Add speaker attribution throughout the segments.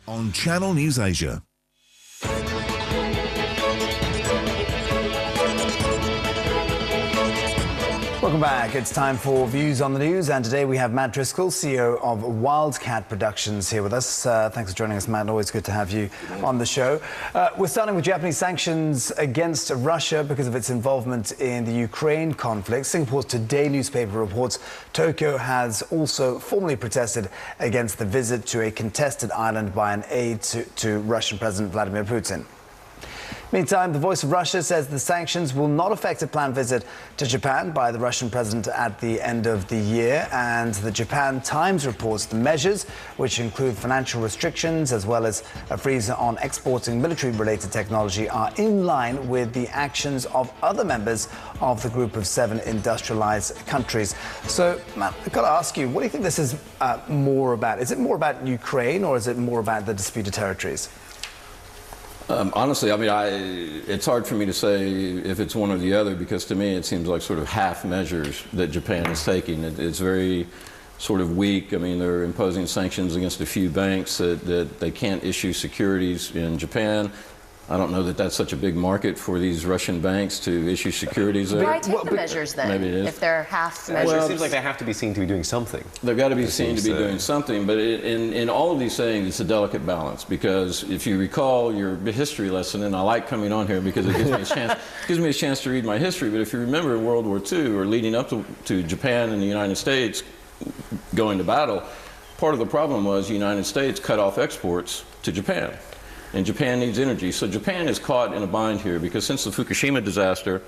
Speaker 1: on Channel News Asia.
Speaker 2: Welcome back. It's time for Views on the News, and today we have Matt Driskill, CEO of Wildcat Productions, here with us. Thanks for joining us, Matt. Always good to have you on the show. We're starting with Japanese sanctions against Russia because of its involvement in the Ukraine conflict. Singapore's Today newspaper reports Tokyo has also formally protested against the visit to a contested island by an aide to Russian President Vladimir Putin. Meantime, the Voice of Russia says the sanctions will not affect a planned visit to Japan by the Russian president at the end of the year. And the Japan Times reports the measures, which include financial restrictions as well as a freeze on exporting military-related technology, are in line with the actions of other members of the group of 7 industrialized countries. So, Matt, I've got to ask you, what do you think this is more about? Is it more about Ukraine or is it more about the disputed territories?
Speaker 3: Honestly, I mean, it's hard for me to say if it's one or the other, because to me it seems like sort of half measures that Japan is taking. It's very sort of weak. I mean, they're imposing sanctions against a few banks that they can't issue securities in Japan. I don't know that that's such a big market for these Russian banks to issue securities there.
Speaker 4: Why take the measures then,
Speaker 3: maybe it is.
Speaker 4: if they're half measures?
Speaker 5: Well, it seems like they have to be seen to be doing something.
Speaker 3: They've got to be seen to be doing something, but in all of these things, it's a delicate balance, because if you recall your history lesson, and I like coming on here because it gives me a chance to read my history, but if you remember World War II, or leading up to Japan and the United States going to battle, part of the problem was the United States cut off exports to Japan. And Japan needs energy. So Japan is caught in a bind here, because since the Fukushima disaster,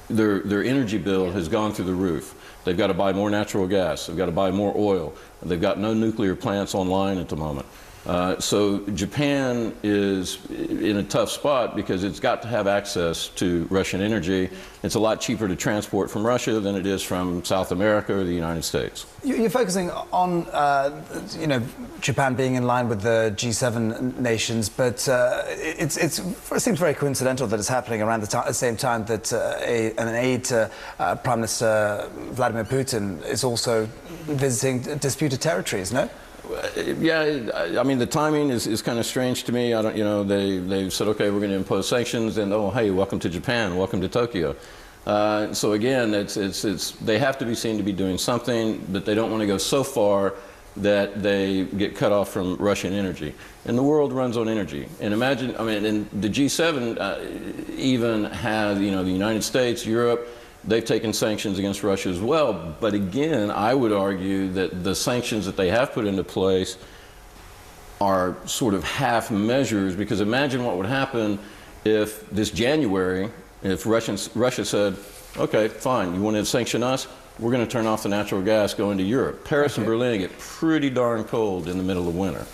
Speaker 3: their energy bill has gone through the roof. They've got to buy more natural gas. They've got to buy more oil. They've got no nuclear plants online at the moment. So Japan is in a tough spot because it's got to have access to Russian energy. It's a lot cheaper to transport from Russia than it is from South America or the United States.
Speaker 2: You're focusing on, Japan being in line with the G7 nations, but it seems very coincidental that it's happening around the same time that an aide to Prime Minister Vladimir Putin is also visiting disputed territories, no?
Speaker 3: Yeah, I mean, the timing is kind of strange to me. I don't, they've said, okay, we're going to impose sanctions, and oh, hey, welcome to Japan, welcome to Tokyo. So again, they have to be seen to be doing something, but they don't want to go so far that they get cut off from Russian energy. And the world runs on energy. And imagine, I mean, and the G7 even have, the United States, Europe, they've taken sanctions against Russia as well. But again, I would argue that the sanctions that they have put into place are sort of half measures, because imagine what would happen if this January, if Russia said, okay, fine, you want to sanction us? We're going to turn off the natural gas going to Europe. Paris and Berlin get pretty darn cold in the middle of winter.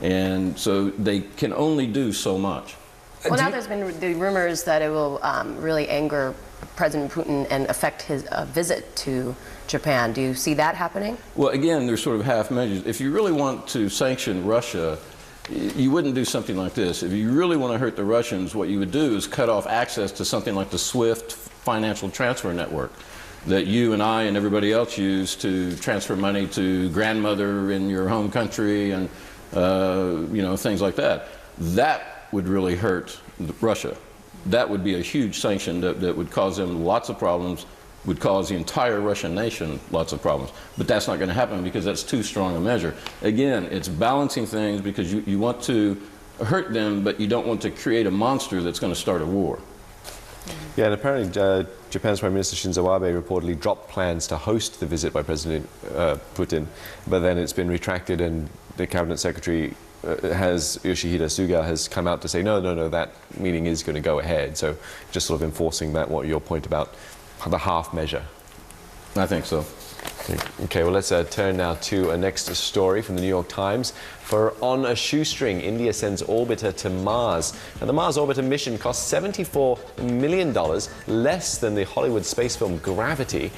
Speaker 3: And so they can only do so much.
Speaker 4: Well, now there's been the rumors that it will really anger President Putin and affect his visit to Japan. Do you see that happening? Well,
Speaker 3: again, there's sort of half measures. If you really want to sanction Russia, you wouldn't do something like this. If you really want to hurt the Russians, what you would do is cut off access to something like the SWIFT financial transfer network that you and I and everybody else use to transfer money to grandmother in your home country and things like that. That would really hurt Russia. That would be a huge sanction that would cause them lots of problems, would cause the entire Russian nation lots of problems. But that's not going to happen because that's too strong a measure. Again, it's balancing things, because you want to hurt them, but you don't want to create a monster that's going to start a war.
Speaker 5: Yeah, and apparently Japan's Prime Minister Shinzo Abe reportedly dropped plans to host the visit by President Putin, but then it's been retracted, and the Cabinet Secretary Yoshihide Suga has come out to say, no, that meeting is going to go ahead. So just sort of enforcing your point about the half measure.
Speaker 3: I think so.
Speaker 5: Okay, well, let's turn now to a next story from the New York Times. For On a Shoestring, India sends orbiter to Mars. And the Mars orbiter mission cost $74 million, less than the Hollywood space film Gravity,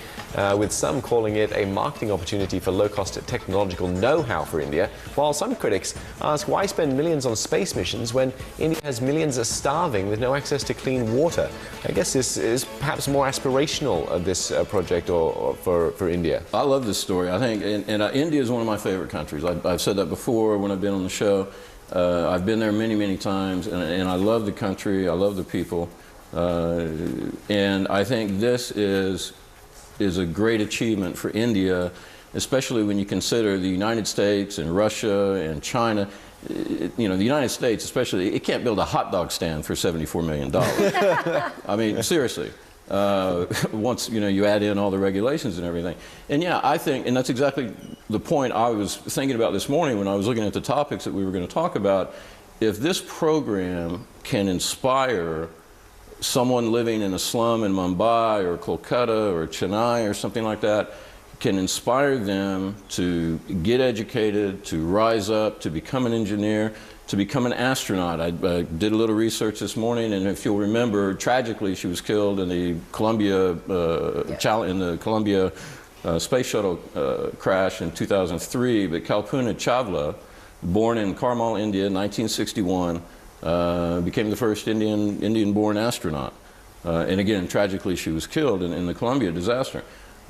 Speaker 5: with some calling it a marketing opportunity for low-cost technological know-how for India, while some critics ask why spend millions on space missions when India has millions starving with no access to clean water. I guess this is perhaps more aspirational of this project or for India.
Speaker 3: I love this story. I think, and India is one of my favorite countries. I've said that before when I've been on the show. I've been there many, many times, and I love the country. I love the people, and I think this is a great achievement for India, especially when you consider the United States and Russia and China. You know, the United States, especially, it can't build a hot dog stand for $74 million. I mean, seriously. Once you add in all the regulations and everything. And yeah, I think, and that's exactly the point I was thinking about this morning when I was looking at the topics that we were going to talk about. If this program can inspire someone living in a slum in Mumbai or Kolkata or Chennai or something like that, can inspire them to get educated, to rise up, to become an engineer, to become an astronaut. I did a little research this morning, and if you'll remember, tragically, she was killed in the Columbia space shuttle crash in 2003. But Kalpana Chawla, born in Karmal, India, in 1961, became the first Indian-born astronaut. And again, tragically, she was killed in the Columbia disaster.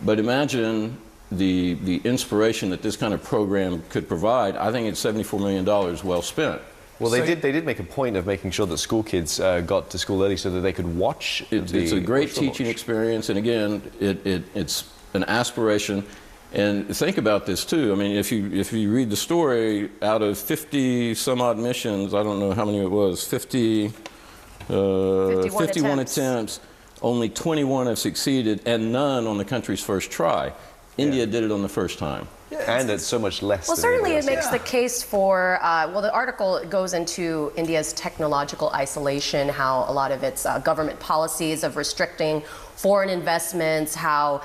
Speaker 3: But imagine the inspiration that this kind of program could provide. I think it's $74 million well spent.
Speaker 5: Well, they did make a point of making sure that school kids got to school early so that they could watch.
Speaker 3: It's a great teaching experience, and again, it's an aspiration. And think about this too. I mean, if you read the story, out of 50 some odd missions, I don't know how many it was, 51 attempts, only 21 have succeeded, and none on the country's first try. India did it on the first time.
Speaker 5: And it's so much less.
Speaker 4: Well, certainly it makes the case for, well, the article goes into India's technological isolation, how a lot of its government policies of restricting foreign investments, how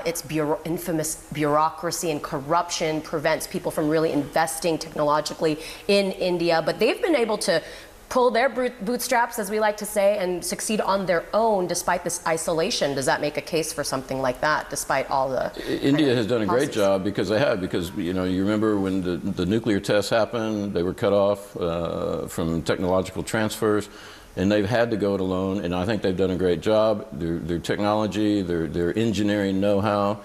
Speaker 4: its infamous bureaucracy and corruption prevents people from really investing technologically in India. But they've been able to pull their bootstraps, as we like to say, and succeed on their own despite this isolation. Does that make a case for something like that, despite all the
Speaker 3: India has done a great job because they have, because you remember when the nuclear tests happened, they were cut off from technological transfers, and they've had to go it alone, and I think they've done a great job. Their technology, their engineering know-how.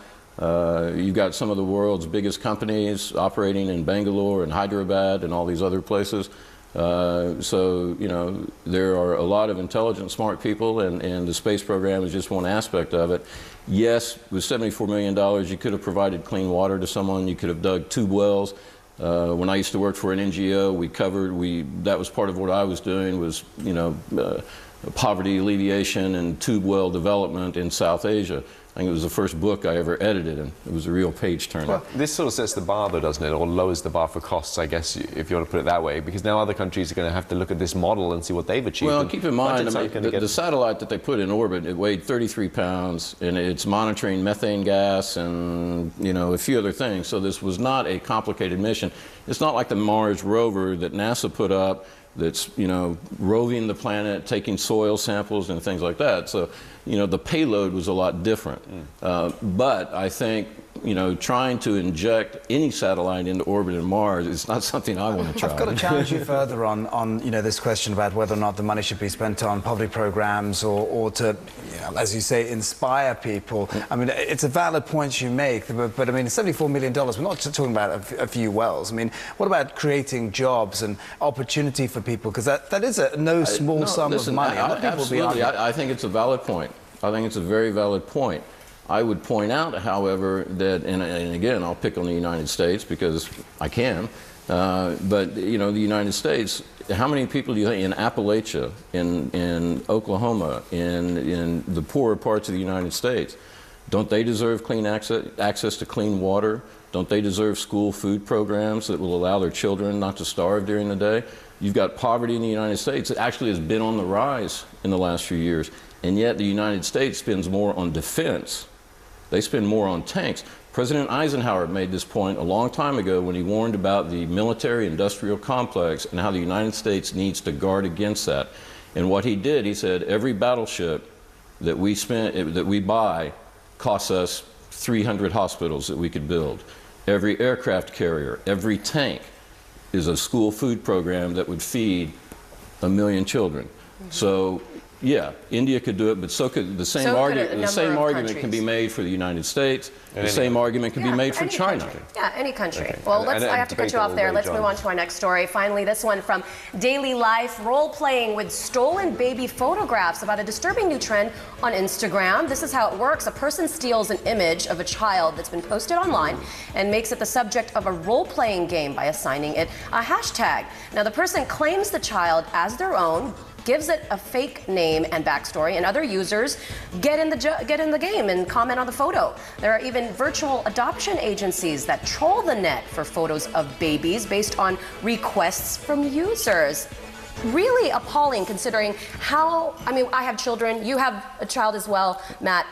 Speaker 3: You've got some of the world's biggest companies operating in Bangalore and Hyderabad and all these other places. So, there are a lot of intelligent, smart people, and the space program is just one aspect of it. Yes, with $74 million, you could have provided clean water to someone. You could have dug tube wells. When I used to work for an NGO, that was part of what I was doing was, poverty alleviation and tube well development in South Asia. I think it was the first book I ever edited, and it was a real page turner.
Speaker 5: Well, this sort of sets the bar, though, doesn't it? Or lowers the bar for costs, I guess, if you want to put it that way, because now other countries are going to have to look at this model and see what they've achieved.
Speaker 3: Well, keep in mind, the satellite that they put in orbit, it weighed 33 pounds, and it's monitoring methane gas and, a few other things. So this was not a complicated mission. It's not like the Mars rover that NASA put up that's, roving the planet, taking soil samples and things like that. So, the payload was a lot different. But I think, trying to inject any satellite into orbit in Mars is not something I want to try.
Speaker 2: I've got to challenge you further on this question about whether or not the money should be spent on poverty programs or to, as you say, inspire people. I mean, it's a valid point you make, but I mean, $74 million, we're not just talking about a few wells. I mean, what about creating jobs and opportunity for people? Because that is no small sum of money.
Speaker 3: Absolutely, I think it's a valid point. I think it's a very valid point. I would point out, however, that, and again, I'll pick on the United States because I can, but, the United States, how many people do you think in Appalachia, in Oklahoma, in the poorer parts of the United States, don't they deserve clean access to clean water? Don't they deserve school food programs that will allow their children not to starve during the day? You've got poverty in the United States. It actually has been on the rise in the last few years. And yet the United States spends more on defense. They spend more on tanks. President Eisenhower made this point a long time ago when he warned about the military-industrial complex and how the United States needs to guard against that. And what he did, he said, every battleship that we buy costs us 300 hospitals that we could build. Every aircraft carrier, every tank is a school food program that would feed 1 million children. So Yeah, India could do it, but so could the same
Speaker 4: So could a
Speaker 3: argument. The
Speaker 4: number
Speaker 3: same
Speaker 4: of
Speaker 3: argument can
Speaker 4: countries.
Speaker 3: be made for the United States.
Speaker 5: And
Speaker 3: the same argument can be made for
Speaker 4: any
Speaker 3: China.
Speaker 4: country. Yeah, any country.
Speaker 5: Okay.
Speaker 4: Well,
Speaker 5: And
Speaker 4: I have to cut you off there. Let's move on to our next story. Finally, this one from Daily Life, role-playing with stolen baby photographs, about a disturbing new trend on Instagram. This is how it works. A person steals an image of a child that's been posted online and makes it the subject of a role-playing game by assigning it a hashtag. Now, the person claims the child as their own, gives it a fake name and backstory, and other users get in the game and comment on the photo. There are even virtual adoption agencies that troll the net for photos of babies based on requests from users. Really appalling, considering how, I mean, I have children, you have a child as well, Matt.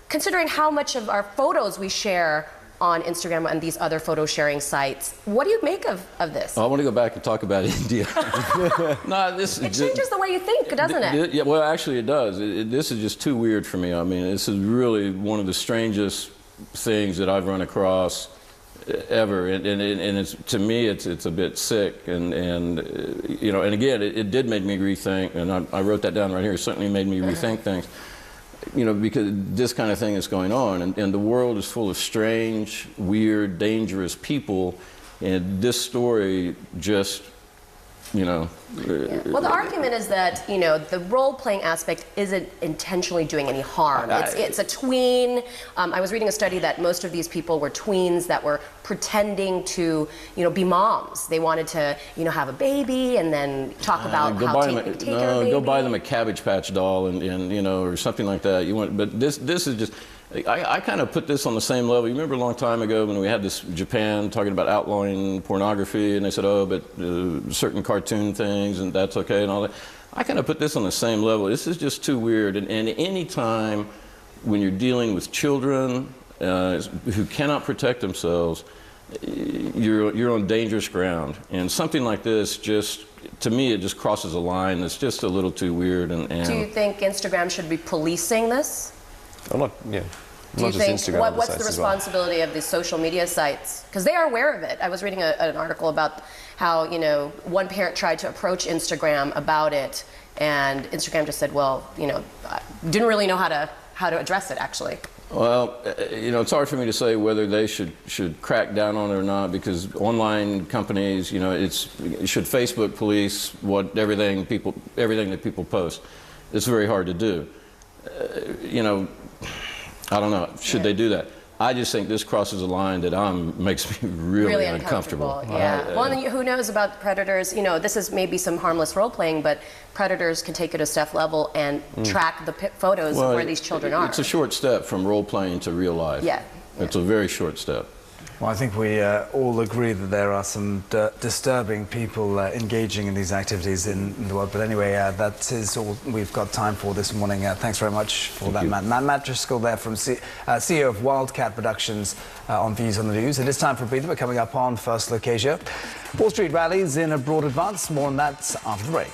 Speaker 4: Considering how much of our photos we share on Instagram and these other photo sharing sites. What do you make of this?
Speaker 3: I want to go back and talk about India. No,
Speaker 4: It changes the way you think, doesn't it?
Speaker 3: Yeah, well, actually it does. This is just too weird for me. I mean, this is really one of the strangest things that I've run across ever, and it's, to me, it's a bit sick, and you know, and again, it did make me rethink, and I wrote that down right here. It certainly made me rethink things. You know, because this kind of thing is going on, and the world is full of strange, weird, dangerous people, and this story just, you know.
Speaker 4: Yeah. Well, the argument is that, you know, the role-playing aspect isn't intentionally doing any harm. It's a tween. I was reading a study that most of these people were tweens that were pretending to, you know, be moms. They wanted to, you know, have a baby and then talk about how to take care of a baby.
Speaker 3: Go buy them a Cabbage Patch doll and you know, or something like that. You want, but this is just. I kind of put this on the same level. You remember a long time ago when we had this Japan talking about outlawing pornography, and they said, oh, but certain cartoon things, and that's okay and all that. I kind of put this on the same level. This is just too weird. And any time when you're dealing with children who cannot protect themselves, you're on dangerous ground. And something like this just, to me, it just crosses a line that's just a little too weird. And
Speaker 4: do you think Instagram should be policing this?
Speaker 5: I'm not, yeah.
Speaker 4: Do you think, what's the responsibility of these social media sites? Because they are aware of it. I was reading an article about how, you know, one parent tried to approach Instagram about it, and Instagram just said, well, you know, didn't really know how to address it, actually.
Speaker 3: Well, you know, it's hard for me to say whether they should crack down on it or not, because online companies, you know, should Facebook police everything that people post? It's very hard to do. You know, I don't know. Should they do that? I just think this crosses a line that makes me really uncomfortable.
Speaker 4: Yeah. Well, and who knows about predators? You know, this is maybe some harmless role playing, but predators can take it a step level and track the photos of where these children are.
Speaker 3: It's a short step from role playing to real life.
Speaker 4: Yeah.
Speaker 3: It's a very short step.
Speaker 2: Well, I think we all agree that there are some disturbing people engaging in these activities in the world. But anyway, that is all we've got time for this morning. Thanks very much for that, Matt. Matt Driskill there, from CEO of Wildcat Productions, on Views on the News. It is time for a breather. We're coming up on First Look Asia. Wall Street rallies in a broad advance. More on that after the break.